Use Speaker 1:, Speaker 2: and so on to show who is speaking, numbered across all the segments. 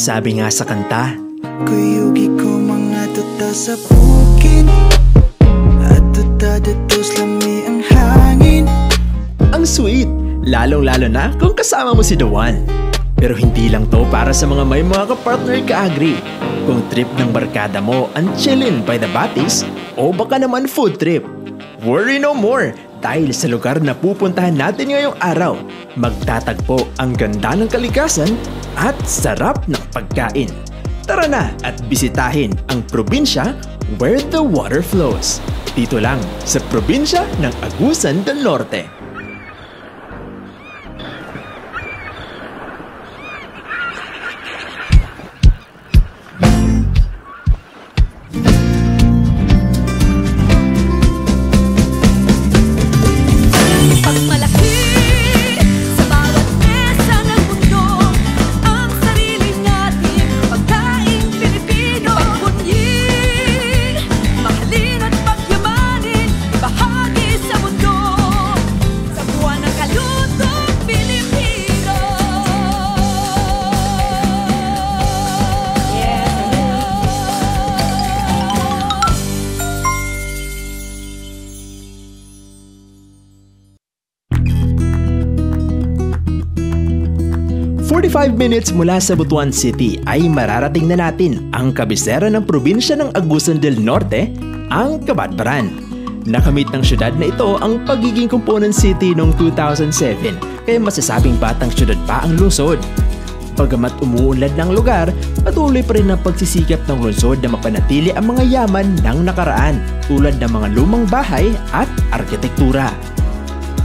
Speaker 1: Sabi nga sa kanta,
Speaker 2: kuyugi ko mga tuta sa bukid at tuta datos lami ang hangin.
Speaker 1: ang sweet, lalong-lalo na kung kasama mo si The One. Pero hindi lang to para sa mga may mga kapartner ka-agree. Kung trip ng barkada mo ang chillin by the Batis o baka naman food trip, worry no more dahil sa lugar na pupuntahan natin ngayong araw, magtatagpo ang ganda ng kalikasan at sarap ng pagkain. Tara na at bisitahin ang probinsya where the water flows. Dito lang sa probinsya ng Agusan del Norte. Five minutes mula sa Butuan City ay mararating na natin ang kabisera ng probinsya ng Agusan del Norte, ang Cabadbaran. Nakamit ng syudad na ito ang pagiging component city noong 2007, kaya masasabing batang syudad pa ang lungsod. Bagamat umuunlad ng lugar, patuloy pa rin ang pagsisikap ng lungsod na mapanatili ang mga yaman ng nakaraan tulad ng mga lumang bahay at arkitektura.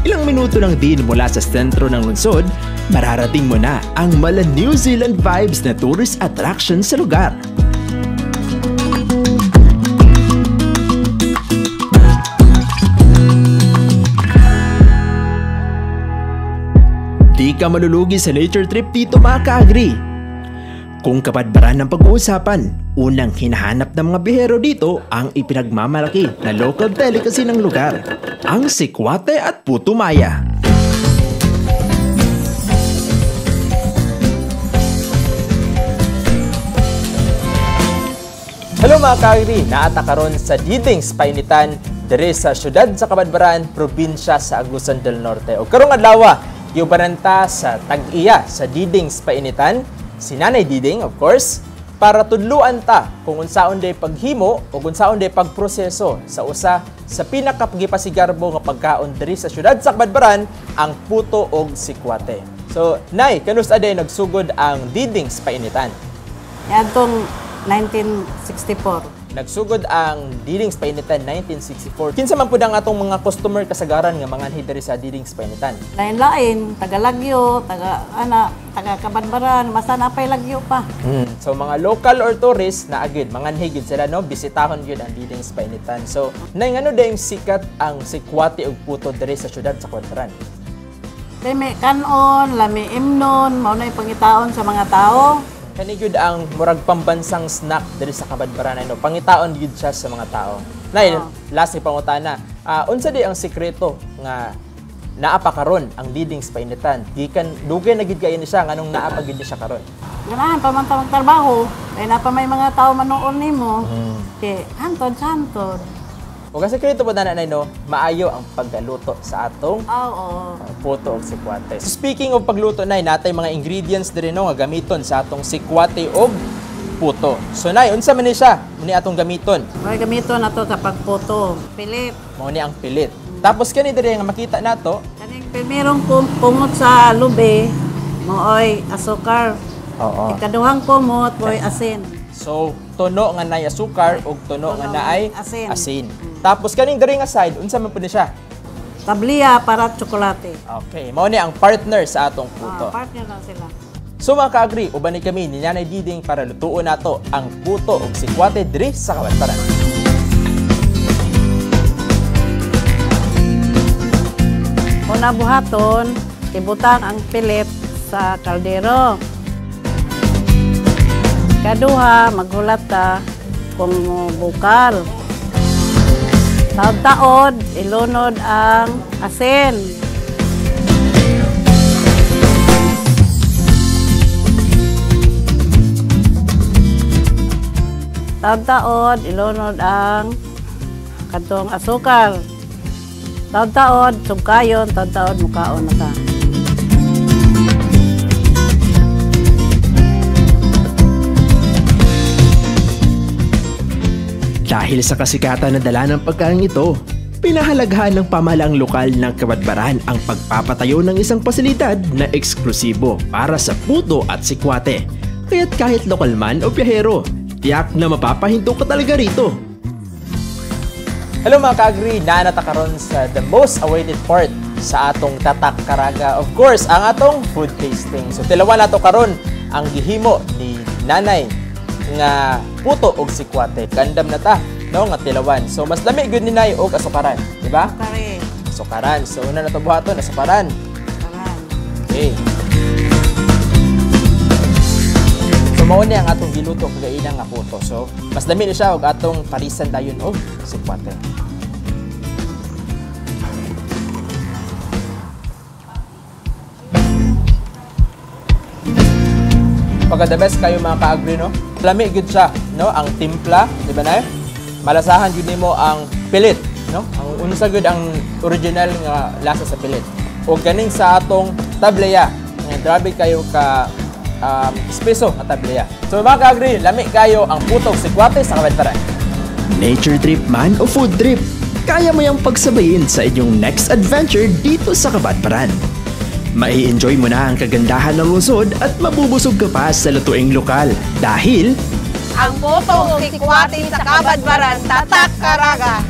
Speaker 1: Ilang minuto lang din mula sa sentro ng lungsod, mararating mo na ang mala New Zealand vibes na tourist attraction sa lugar. Di ka malulugi sa nature trip dito mga ka-agree. Kung Cabadbaran ng pag-uusapan, unang hinahanap ng mga bihero dito ang ipinagmamalaki na local delicacy ng lugar, ang sikwate at puto maya. Hello mga ka-agree, naata karon sa Didings Painitan, diri sa syudad sa Cabadbaran, probinsya sa Agusan del Norte. O karong adlaw, yubananta sa tag-iya sa Didings Painitan, si Nanay Diding of course, para tudluan ta kung unsaon day paghimo o unsaon day pagproseso sa usa sa pinakapagipasigarbo nga pagkaon diri sa syudad sa Cabadbaran, ang puto og sikwate. So, Nay, kanusta day nagsugod ang Didings Painitan?
Speaker 3: Yadtong 1964.
Speaker 1: Nagsugod ang Didings Painitan 1964. Kinsa man pud ang atong mga customer kasagaran nga manganhi diri sa Didings Painitan?
Speaker 3: Lain-lain, taga Lagyo, taga Cabadbaran, basta napay Lagyo pa.
Speaker 1: So mga local or tourist na agid manganhi gid sila no, bisitahon gyud ang Didings Painitan. So nay ngano dayong sikat ang sikwate ug puto diri sa syudad sa Cabadbaran?
Speaker 3: May kanon, lami imnon, mao na pangitaon sa mga tao.
Speaker 1: Kani gyud ang murag pambansang snack diri sa Cabadbaran no. Pangitaon gyud siya sa mga tao. Nay, last ni pangutana, unsa di ang sikreto nga naa pa karon ang Didings Painitan? Gikan dugay na gid kayo ni siya nganong naa pa gid siya karon.
Speaker 3: Ganahan pa man trabaho, kay na pa may mga tao manoon nimo. Kay hantod.
Speaker 1: O kasi sikreto po na no, maayo ang pagluto sa atong puto og sikwate. So speaking of pagluto, nay, natay mga ingredients diri no nga gamiton sa atong sikwate og puto. So nay, unsa man ni siya? Muni atong gamiton.
Speaker 3: May gamiton nato sa pagputo. Pilit.
Speaker 1: Mao ni ang pilit. Tapos kani diri nga makita nato,
Speaker 3: kaning primerong kumot sa lube, mooy asukar.
Speaker 1: Oo.
Speaker 3: Ikaduhang kumot mooy asin.
Speaker 1: So tuno nga nay asukar ug tuno nga naay asin. Tapos kaning diri nga side, unsa man pud ni siya?
Speaker 3: Tabliya para tsokolate.
Speaker 1: Okay, mao ni ang partner sa atong puto.
Speaker 3: Partner lang sila.
Speaker 1: So mga ka-agree, uban ni kami ni Nanay Diding para lutuon nato ang puto ug sikwate diri sa Cabadbaran.
Speaker 3: Una buhaton, ibutang ang pilit sa kaldero. Kaduha, maghulat ta kung bukal. Taod-taod, ilunod ang asin. Taon-taon, ilunod ang katong asukal. Taon-taon, sungkayon, taon-taon, mukaon na ka.
Speaker 1: Dahil sa kasikatan na dala ng pagkain ito, pinahalagahan ng pamahalaang lokal ng Kabadbaran ang pagpapatayo ng isang pasilidad na eksklusibo para sa puto at sikwate. Kaya't kahit lokal man o biyahero, tiyak na mapapahinto ka talaga rito.
Speaker 4: Hello mga ka-agri, naanata karon sa the most awaited part sa atong Tatak Caraga. Of course, ang atong food tasting. So tilawan nato karon ang gihimo ni Nanay nga puto og sikwate. Gandam na ta, no, nga tilawan. So mas lami gud ni Nay og asukaran, di ba?
Speaker 3: Kare.
Speaker 4: Asukaran. So una na to buhaton, asukaran.
Speaker 3: Karan.
Speaker 4: Okay. So mao ni ang atong giluto kagaina nga puto. So mas lami ni siya og atong parisan dayon og sikwate. Pagka the best kayo mga ka-agri, no? Lami gud siya, no? Ang timpla, di ba na? Malasahan gud nimo ang pilit, no? Ang unsa gud ang original nga lasa sa pilit. O ganing sa atong tableya. Nga grabe kayo ka espeso nga tableya. So mga ka-agri, lami kayo ang putog sikwate sa Kabadbaran.
Speaker 1: Nature trip man o food trip, kaya mo yung pagsabayin sa inyong next adventure dito sa Kabadbaran. Mai-enjoy mo na ang kagandahan ng lungsod at mabubusog ka pa sa lutuing lokal dahil
Speaker 5: Ang putong sikwate sa Kabadbaran, Tatak Caraga.